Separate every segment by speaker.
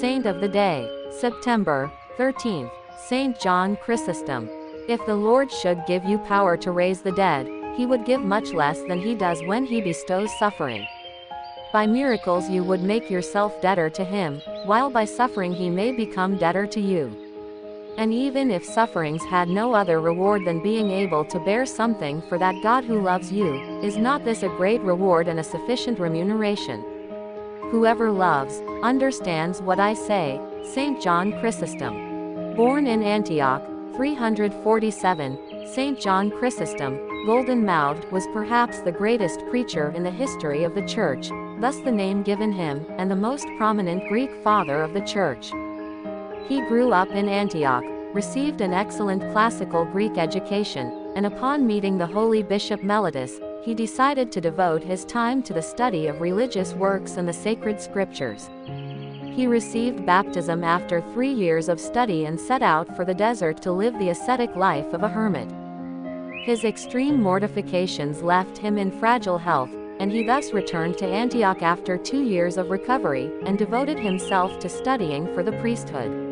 Speaker 1: Saint of the Day, September 13th, Saint John Chrysostom. If the Lord should give you power to raise the dead, he would give much less than he does when he bestows suffering. By miracles you would make yourself debtor to him, while by suffering he may become debtor to you. And even if sufferings had no other reward than being able to bear something for that God who loves you, is not this a great reward and a sufficient remuneration? Whoever loves, understands what I say. Saint John Chrysostom. Born in Antioch, 347, Saint John Chrysostom, golden-mouthed, was perhaps the greatest preacher in the history of the Church, thus the name given him, and the most prominent Greek father of the Church. He grew up in Antioch, received an excellent classical Greek education, and upon meeting the holy Bishop Mellitus, he decided to devote his time to the study of religious works and the sacred scriptures. He received baptism after 3 years of study and set out for the desert to live the ascetic life of a hermit. His extreme mortifications left him in fragile health, and he thus returned to Antioch after 2 years of recovery, and devoted himself to studying for the priesthood.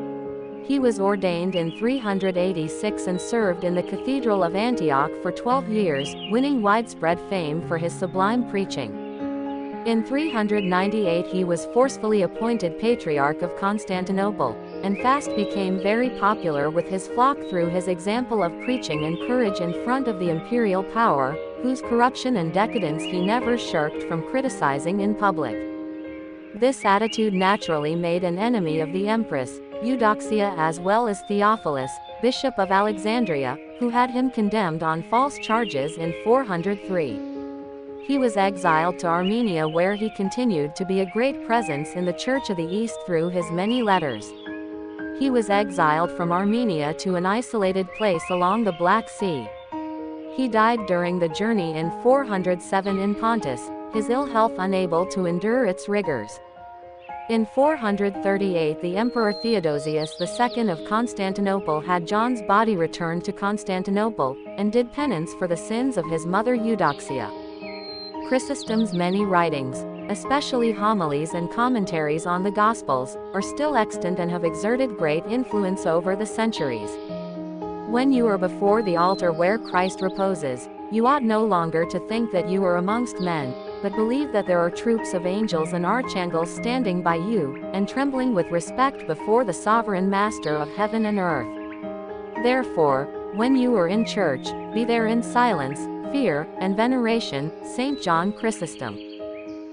Speaker 1: He was ordained in 386 and served in the Cathedral of Antioch for 12 years, winning widespread fame for his sublime preaching. In 398 he was forcefully appointed Patriarch of Constantinople, and fast became very popular with his flock through his example of preaching and courage in front of the imperial power, whose corruption and decadence he never shirked from criticizing in public. This attitude naturally made an enemy of the Empress Eudoxia as well as Theophilus, Bishop of Alexandria, who had him condemned on false charges in 403. He was exiled to Armenia, where he continued to be a great presence in the Church of the East through his many letters. He was exiled from Armenia to an isolated place along the Black Sea. He died during the journey in 407 in Pontus, his ill health unable to endure its rigors. In 438 the Emperor Theodosius II of Constantinople had John's body returned to Constantinople, and did penance for the sins of his mother Eudoxia. Chrysostom's many writings, especially homilies and commentaries on the Gospels, are still extant and have exerted great influence over the centuries. When you are before the altar where Christ reposes, you ought no longer to think that you are amongst men, but believe that there are troops of angels and archangels standing by you, and trembling with respect before the sovereign Master of heaven and earth. Therefore, when you are in church, be there in silence, fear, and veneration. Saint John Chrysostom.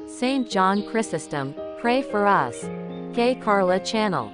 Speaker 1: Saint John Chrysostom, pray for us. Carla Channel.